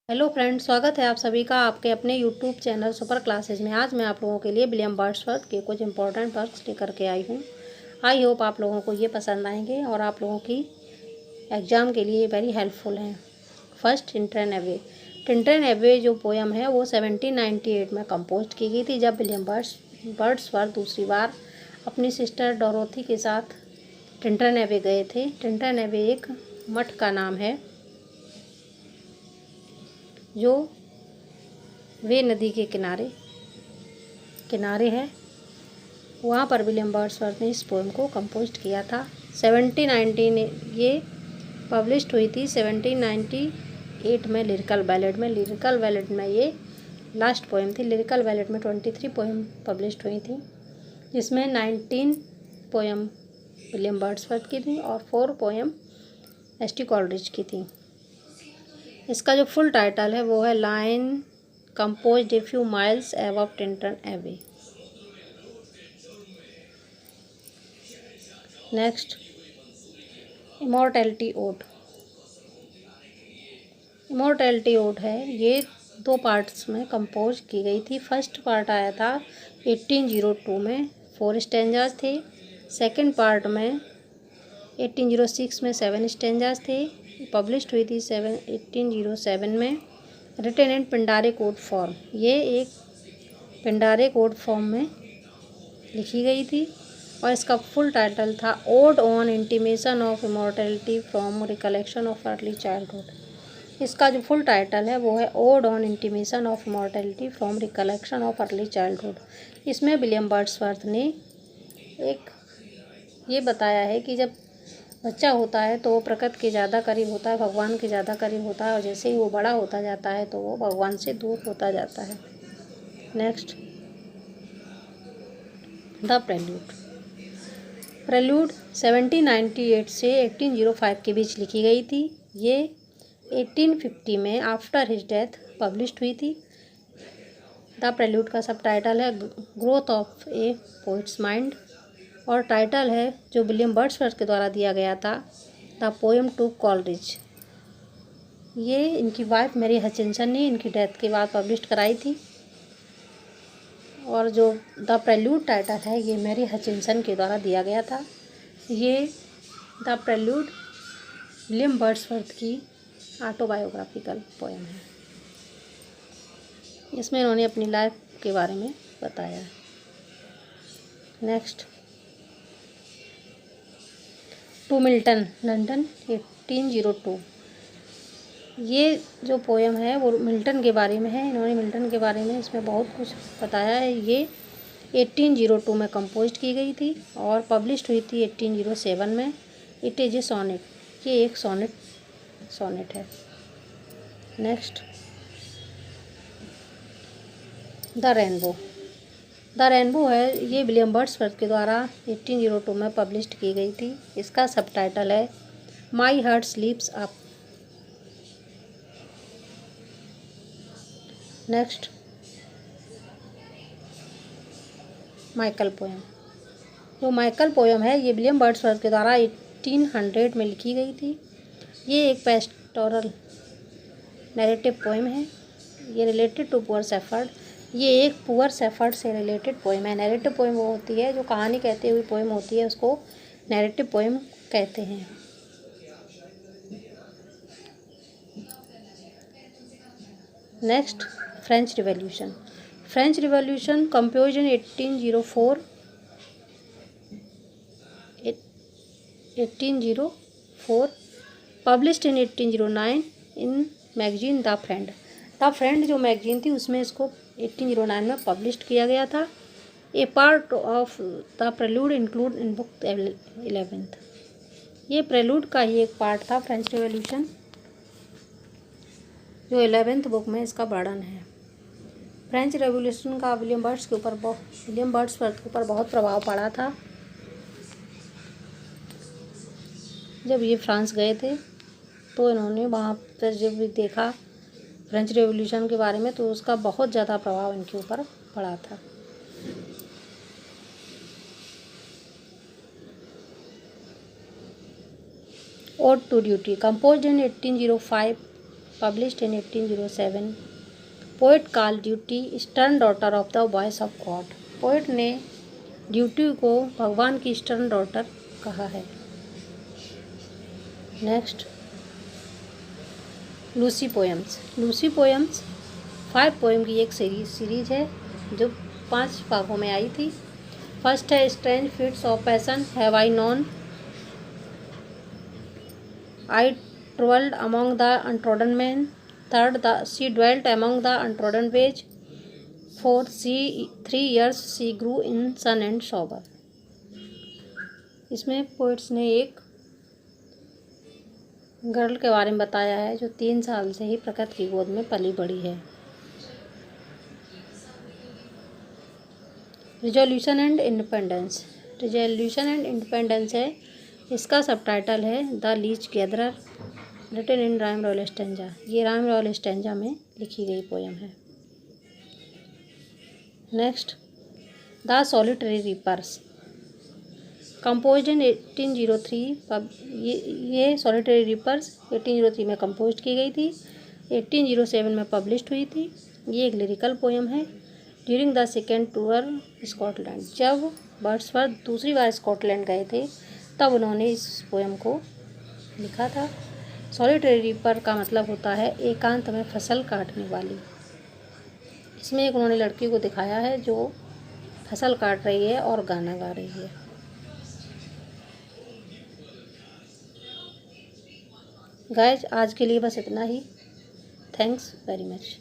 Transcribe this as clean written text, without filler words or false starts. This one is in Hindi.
हेलो फ्रेंड्स, स्वागत है आप सभी का आपके अपने यूट्यूब चैनल सुपर क्लासेज में। आज मैं आप लोगों के लिए विलियम वर्ड्सवर्थ के कुछ इंपॉर्टेंट वर्क्स लेकर के आई हूँ। आई होप आप लोगों को ये पसंद आएंगे और आप लोगों की एग्ज़ाम के लिए वेरी हेल्पफुल हैं। First, Tintern Abbey. Tintern Abbey जो पोयम है वो 1798 में कंपोज की गई थी, जब विलियम वर्ड्सवर्थ दूसरी बार अपनी सिस्टर डोरोथी के साथ टिंटन एवे गए थे। टिंटन एवे एक मठ का नाम है जो वे नदी के किनारे है। वहाँ पर विलियम वर्ड्सवर्थ ने इस पोएम को कंपोज किया था। 1719 ये पब्लिश्ड हुई थी। 1798 में लिरिकल बैलेड में ये लास्ट पोएम थी। लिरिकल बैलेड में 23 पोएम पब्लिश्ड हुई थी, जिसमें 19 पोएम विलियम वर्ड्सवर्थ की थी और 4 पोएम एस.टी. कॉलरिज की थी। इसका जो फुल टाइटल है वो है line composed a few miles above Tinton Abbey. Next, Immortality Ode. Immortality Ode है, ये 2 पार्ट्स में कंपोज की गई थी। फर्स्ट पार्ट आया था 1802 में, 4 स्टेंजाज थे। सेकंड पार्ट में 1806 में 7 स्टेंजाज थे। पब्लिश्ड हुई थी 1807 में। रिटन इन पिंडारे कोड फॉर्म, ये एक पिंडारे कोड फॉर्म में लिखी गई थी और इसका फुल टाइटल था odd on intimation of immortality from recollection of early childhood. इसका जो फुल टाइटल है वो है odd on intimation of immortality from recollection of early childhood. इसमें विलियम वर्ड्सवर्थ ने एक ये बताया है कि जब बच्चा होता है तो वो प्रकृति के ज़्यादा करीब होता है, भगवान के ज़्यादा करीब होता है, और जैसे ही वो बड़ा होता जाता है तो वो भगवान से दूर होता जाता है। नेक्स्ट, द प्रेल्यूड 1798 से 1805 के बीच लिखी गई थी। ये 1850 में आफ्टर हिज डेथ पब्लिश्ड हुई थी। द प्रेल्यूड का सब टाइटल है growth of A poets mind, और टाइटल है जो विलियम वर्ड्सवर्थ के द्वारा दिया गया था, द पोएम टू कॉलरिज। ये इनकी वाइफ मैरी हचिंसन ने इनकी डेथ के बाद पब्लिश कराई थी, और जो द प्रेल्यूड टाइटल है ये मैरी हचिंसन के द्वारा दिया गया था। ये द प्रेल्यूड विलियम वर्ड्सवर्थ की ऑटोबायोग्राफिकल पोएम है। इसमें इन्होंने अपनी लाइफ के बारे में बताया है। Next, to Milton, London 1802। ये जो पोएम है वो मिल्टन के बारे में है। इन्होंने मिल्टन के बारे में इसमें बहुत कुछ बताया है। ये 1802 में कंपोज की गई थी और पब्लिश्ड हुई थी 1807 में। इट इज़ ए सोनेट, ये एक सोनेट है। नेक्स्ट, द रेनबो है, ये विलियम वर्ड्सवर्थ के द्वारा 1802 में पब्लिश्ड की गई थी। इसका सब टाइटल है my heart स्लीप्स up. Next, Michael poem. जो माइकल पोएम है ये विलियम वर्ड्सवर्थ के द्वारा 1800 में लिखी गई थी। ये एक पेस्टोरल नैरेटिव पोएम है। ये रिलेटेड टू पुअर शेफर्ड, ये एक पुअर शेफर्ड से रिलेटेड पोएम है। नैरेटिव पोएम वो होती है जो कहानी कहते हुए पोएम होती है, उसको नैरेटिव पोएम कहते हैं। Next, French revolution compose in 1804 published in 1809 in magazine the friend जो मैगजीन थी उसमें इसको 1809 में पब्लिश्ड किया गया था। A part of the prelude include in book 11th। ये प्रेल्यूड का ही एक पार्ट था फ्रेंच रिवॉल्यूशन, जो 11th बुक में इसका वर्णन है। फ्रेंच रेवोल्यूशन का विलियम वर्ड्सवर्थ के ऊपर बहुत प्रभाव पड़ा था। जब ये फ्रांस गए थे तो इन्होंने वहाँ पर जब भी देखा फ्रेंच रेवोल्यूशन के बारे में तो उसका बहुत ज़्यादा प्रभाव इनके ऊपर पड़ा था। Ode to duty composed in 1805 published in 1807. Poet called duty stern daughter of the voice of God. Poet ने ड्यूटी को भगवान की स्टर्न डॉटर कहा है। Next, Lucy poems. Lucy poems 5 poem की एक सीरीज है जो 5 भागों में आई थी। फर्स्ट है strange fits of passion, have I known, I travelled among the untrodden man, third she dwelt among the untrodden ways, fourth 3 years she grew in sun and sober. इसमें पोइट्स ने एक गर्ल के बारे में बताया है जो 3 साल से ही प्रकृति की गोद में पली बड़ी है। Resolution and independence. Resolution and independence है, इसका सबटाइटल है the leech gatherer, written in rhyme royal stanza. ये राइम रॉयल स्टैंजा में लिखी गई पोएम है। Next, the solitary reapers, composed in 1803। ये सॉलिटरी रीपर्स 1803 में कंपोज की गई थी, 1807 में पब्लिश्ड हुई थी। ये एक लिरिकल पोएम है। During the second tour Scotland, जब वर्ड्सवर्थ दूसरी बार स्कॉटलैंड गए थे तब उन्होंने इस पोएम को लिखा था। सॉलिटरी रीपर का मतलब होता है एकांत में फसल काटने वाली। इसमें एक उन्होंने लड़की को दिखाया है जो फसल काट रही है और गाना गा रही है। गाइस, आज के लिए बस इतना ही। Thanks very much.